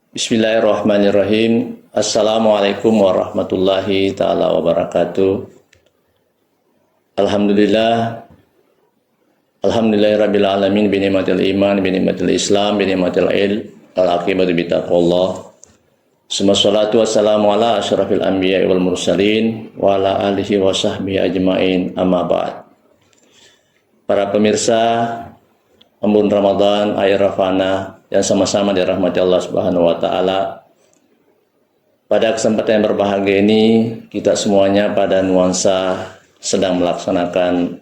Bismillahirrahmanirrahim. Assalamualaikum warahmatullahi ta'ala wabarakatuh. Alhamdulillah. Alhamdulillahirabbil alamin bi ni'matil iman, bi ni'matil islam, bi ni'matil ilm, al-aqibatu bittaqwallah. Summa sholatu wassalamu ala asyrafil anbiya'i wal mursalin wa ala alihi wa sahbihi ajmain, amma ba'd. Para pemirsa Embun Ramadan, Air Rafana yang sama-sama dirahmati Allah Subhanahu wa taala. Pada kesempatan yang berbahagia ini, kita semuanya pada nuansa sedang melaksanakan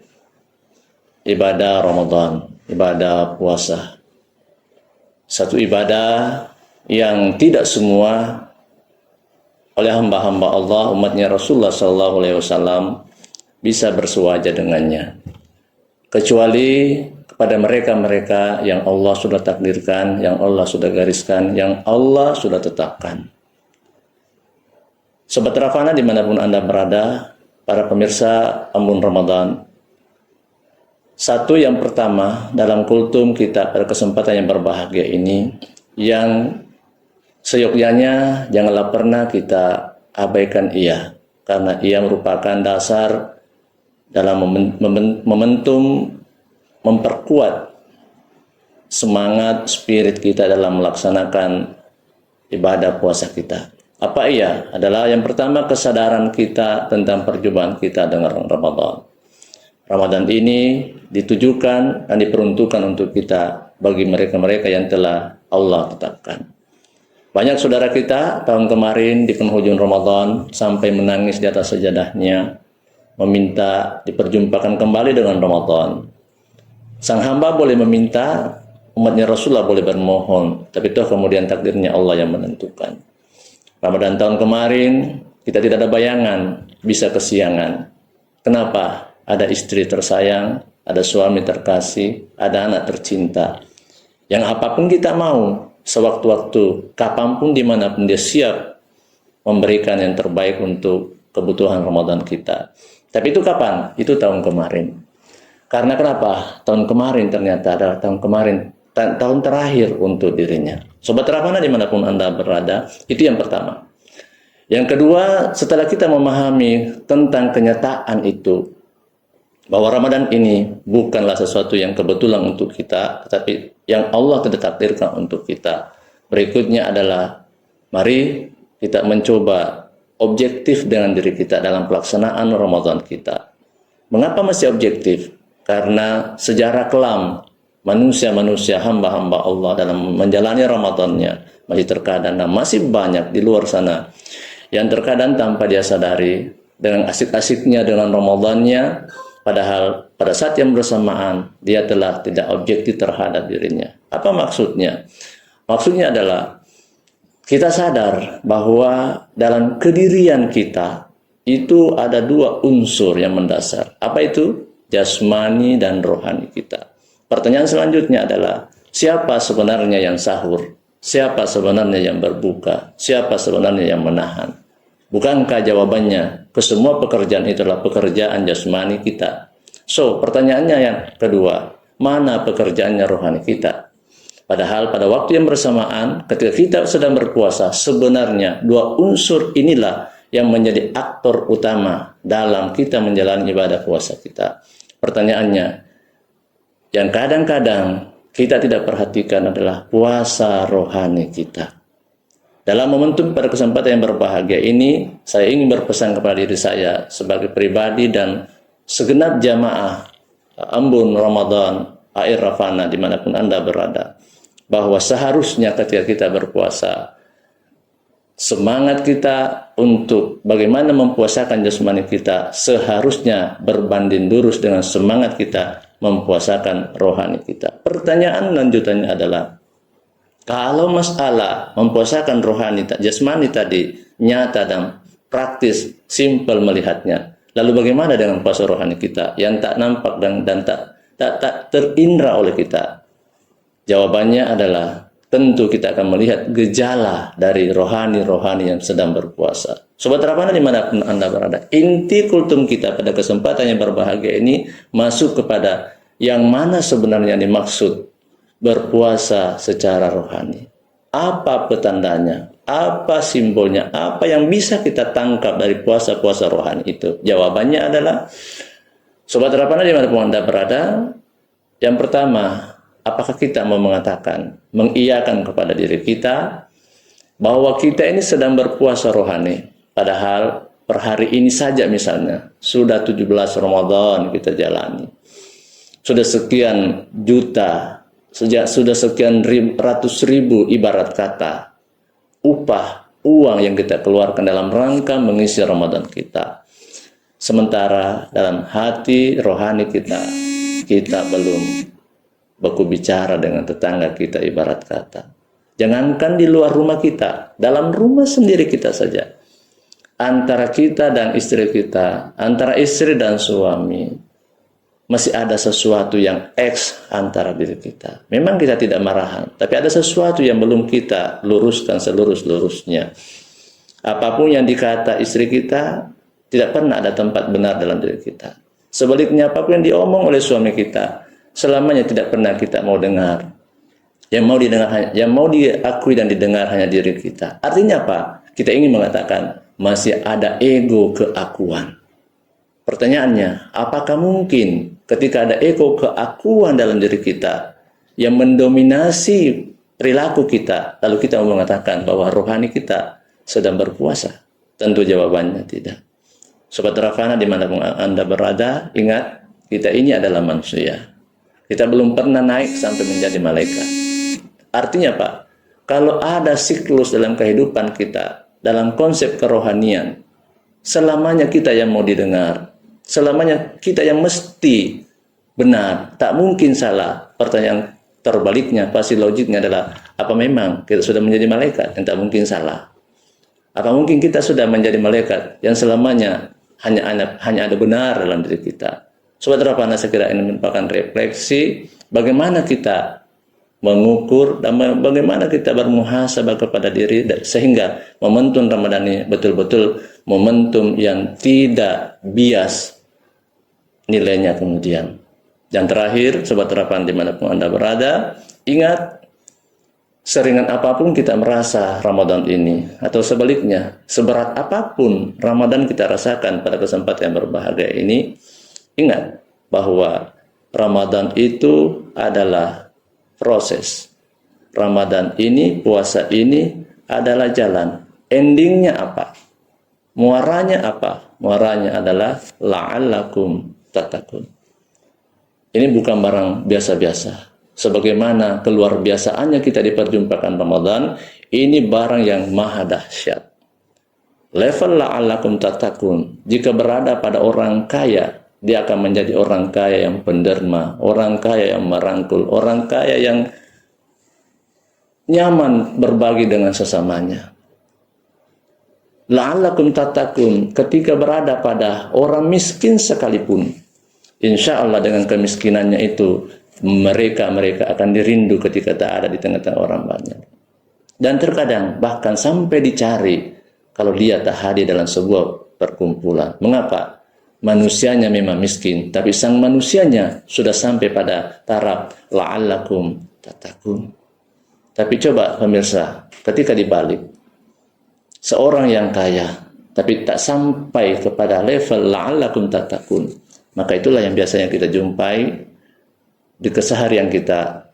ibadah Ramadan, ibadah puasa. Satu ibadah yang tidak semua oleh hamba-hamba Allah, umatnya Rasulullah SAW bisa bersuaja dengannya. Kecuali kepada mereka-mereka yang Allah sudah takdirkan, yang Allah sudah gariskan, yang Allah sudah tetapkan. Sobat Rafana dimanapun Anda berada, para pemirsa Embun Ramadan, satu yang pertama dalam kultum kita pada kesempatan yang berbahagia ini, yang seyogyanya janganlah pernah kita abaikan ia, karena ia merupakan dasar dalam momentum memperkuat semangat spirit kita dalam melaksanakan ibadah puasa kita. Apa ia? Adalah yang pertama, kesadaran kita tentang perjumpaan kita dengan Ramadan. Ramadan ini ditujukan dan diperuntukkan untuk kita bagi mereka-mereka yang telah Allah tetapkan. Banyak saudara kita tahun kemarin di penghujung Ramadan sampai menangis di atas sajadahnya, meminta diperjumpakan kembali dengan Ramadan. Sang hamba boleh meminta, umatnya Rasulullah boleh bermohon, tapi toh kemudian takdirnya Allah yang menentukan. Ramadan tahun kemarin kita tidak ada bayangan bisa kesiangan. Kenapa? Ada istri tersayang, ada suami terkasih, ada anak tercinta. Yang apapun kita mau, sewaktu-waktu, kapanpun, dimanapun dia siap memberikan yang terbaik untuk kebutuhan Ramadan kita. Tapi itu kapan? Itu tahun kemarin. Karena kenapa? Tahun kemarin ternyata adalah tahun terakhir untuk dirinya. Sobat Rafana dimanapun Anda berada, itu yang pertama. Yang kedua, setelah kita memahami tentang kenyataan itu, bahwa Ramadan ini bukanlah sesuatu yang kebetulan untuk kita, tetapi yang Allah telah takdirkan untuk kita. Berikutnya adalah, mari kita mencoba objektif dengan diri kita dalam pelaksanaan Ramadan kita. Mengapa masih objektif? Karena sejarah kelam manusia-manusia hamba-hamba Allah dalam menjalani Ramadannya masih terkadang dan masih banyak di luar sana yang terkadang tanpa dia sadari dengan asik-asiknya dengan Ramadannya, padahal pada saat yang bersamaan dia telah tidak objektif terhadap dirinya. Apa maksudnya? Maksudnya adalah kita sadar bahwa dalam kedirian kita itu ada dua unsur yang mendasar. Apa itu? Jasmani dan rohani kita. Pertanyaan selanjutnya adalah, siapa sebenarnya yang sahur? Siapa sebenarnya yang berbuka? Siapa sebenarnya yang menahan? Bukankah jawabannya ke semua pekerjaan itulah pekerjaan jasmani kita? So, pertanyaannya yang kedua, mana pekerjaannya rohani kita? Padahal pada waktu yang bersamaan ketika kita sedang berpuasa, sebenarnya dua unsur inilah yang menjadi aktor utama dalam kita menjalani ibadah puasa kita. Pertanyaannya, yang kadang-kadang kita tidak perhatikan adalah puasa rohani kita. Dalam momentum pada kesempatan yang berbahagia ini, saya ingin berpesan kepada diri saya sebagai pribadi dan segenap jamaah Embun Ramadan, Air Rafana dimanapun Anda berada, bahwa seharusnya ketika kita berpuasa, semangat kita untuk bagaimana mempuasakan jasmani kita seharusnya berbanding lurus dengan semangat kita mempuasakan rohani kita. Pertanyaan lanjutannya adalah, kalau masalah mempuasakan rohani jasmani tadi nyata dan praktis, simpel melihatnya, lalu bagaimana dengan puasa rohani kita yang tak nampak dan tak terindra oleh kita? Jawabannya adalah, tentu kita akan melihat gejala dari rohani-rohani yang sedang berpuasa. Sobat Rafana dimanapun Anda berada, inti kultum kita pada kesempatan yang berbahagia ini masuk kepada yang mana sebenarnya dimaksud berpuasa secara rohani. Apa petandanya? Apa simbolnya? Apa yang bisa kita tangkap dari puasa-puasa rohani itu? Jawabannya adalah, Sobat Rapana dimanapun Anda berada, yang pertama, apakah kita mau mengatakan, mengiyakan kepada diri kita, bahwa kita ini sedang berpuasa rohani, padahal per hari ini saja misalnya, sudah 17 Ramadan kita jalani. Sudah sekian juta, sudah sekian ratus ribu ibarat kata, upah, uang yang kita keluarkan dalam rangka mengisi Ramadan kita. Sementara dalam hati rohani kita belum baku bicara dengan tetangga kita ibarat kata. Jangankan di luar rumah kita, dalam rumah sendiri kita saja. Antara kita dan istri kita, antara istri dan suami, masih ada sesuatu yang antara diri kita. Memang kita tidak marahan, tapi ada sesuatu yang belum kita luruskan selurus-lurusnya. Apapun yang dikata istri kita, tidak pernah ada tempat benar dalam diri kita. Sebaliknya, apapun yang diomong oleh suami kita, selamanya tidak pernah kita mau dengar. Yang mau diakui dan didengar hanya diri kita. Artinya apa? Kita ingin mengatakan masih ada ego keakuan. Pertanyaannya, apakah mungkin ketika ada ego keakuan dalam diri kita yang mendominasi perilaku kita, lalu kita mau mengatakan bahwa rohani kita sedang berpuasa? Tentu jawabannya tidak. Sobat Rafana dimanapun Anda berada, ingat, kita ini adalah manusia. Kita belum pernah naik sampai menjadi malaikat. Artinya apa? Kalau ada siklus dalam kehidupan kita, dalam konsep kerohanian, selamanya kita yang mau didengar, selamanya kita yang mesti benar, tak mungkin salah. Pertanyaan terbaliknya, pasti logiknya adalah, apa memang kita sudah menjadi malaikat yang tak mungkin salah? Apa mungkin kita sudah menjadi malaikat yang selamanya hanya ada benar dalam diri kita? Sobat Rapana, saya kira ini merupakan refleksi bagaimana kita mengukur dan bagaimana kita bermuhasabah kepada diri, sehingga momentum Ramadan ini betul-betul momentum yang tidak bias nilainya kemudian. Dan terakhir, Sobat Rapana dimanapun Anda berada, ingat, seringan apapun kita merasa Ramadan ini, atau sebaliknya, seberat apapun Ramadan kita rasakan pada kesempatan yang berbahagia ini, ingat bahwa Ramadan itu adalah proses. Ramadan ini, puasa ini adalah jalan. Endingnya apa? Muaranya apa? Muaranya adalah la'allakum tattaqun. Ini bukan barang biasa-biasa. Sebagaimana keluar biasaannya kita diperjumpakan Ramadan, ini barang yang maha dahsyat. Level la'allakum tattaqun, jika berada pada orang kaya, dia akan menjadi orang kaya yang penderma, orang kaya yang merangkul, orang kaya yang nyaman berbagi dengan sesamanya. La'allakum tattaqun, ketika berada pada orang miskin sekalipun, insya Allah dengan kemiskinannya itu, mereka akan dirindu ketika tak ada di tengah-tengah orang banyak. Dan terkadang bahkan sampai dicari kalau dia tak hadir dalam sebuah perkumpulan. Mengapa? Manusianya memang miskin, tapi sang manusianya sudah sampai pada taraf la'allakum tattaqun. Tapi coba pemirsa, ketika dibalik, seorang yang kaya tapi tak sampai kepada level la'allakum tattaqun, maka itulah yang biasanya kita jumpai di keseharian kita.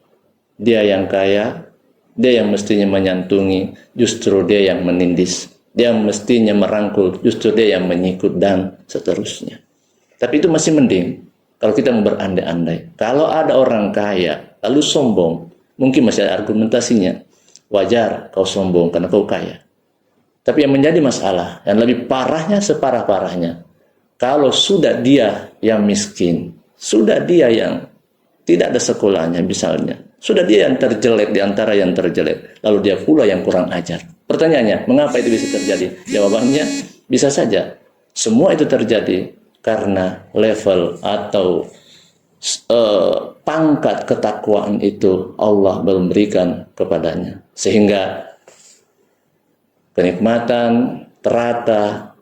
Dia yang kaya, dia yang mestinya menyantungi, justru dia yang menindis. Dia yang mestinya merangkul, justru dia yang menyikut, dan seterusnya. Tapi itu masih mending kalau kita mau berandai-andai. Kalau ada orang kaya lalu sombong, mungkin masih ada argumentasinya. Wajar kau sombong karena kau kaya. Tapi yang menjadi masalah, yang lebih parahnya, separah-parahnya, kalau sudah dia yang miskin, sudah dia yang tidak ada sekolahnya misalnya, sudah dia yang terjelek di antara yang terjelek, lalu dia pula yang kurang ajar. Pertanyaannya, mengapa itu bisa terjadi? Jawabannya, bisa saja semua itu terjadi karena level atau pangkat ketakwaan itu Allah belum berikan kepadanya, sehingga kenikmatan, terata,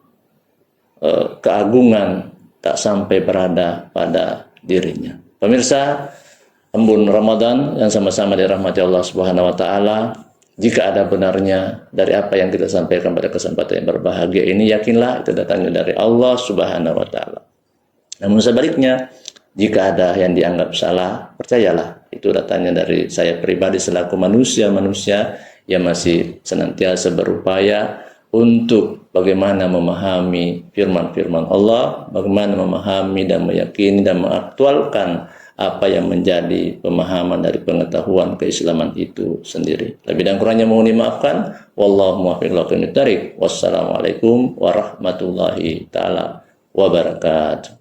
keagungan tak sampai berada pada dirinya. Pemirsa, embun Ramadan yang sama-sama dirahmati Allah Subhanahu wa taala, Jika ada benarnya dari apa yang kita sampaikan pada kesempatan yang berbahagia ini, yakinlah itu datangnya dari Allah Subhanahu wa taala. Namun sebaliknya, jika ada yang dianggap salah, percayalah itu datangnya dari saya pribadi selaku manusia yang masih senantiasa berupaya untuk bagaimana memahami firman-firman Allah, bagaimana memahami dan meyakini dan mengaktualkan apa yang menjadi pemahaman dari pengetahuan keislaman itu sendiri. Lebih dan kurangnya mohon dimaafkan. Wallahu muwaffiq ila aqwamit thariq. Wassalamualaikum warahmatullahi taala wabarakatuh.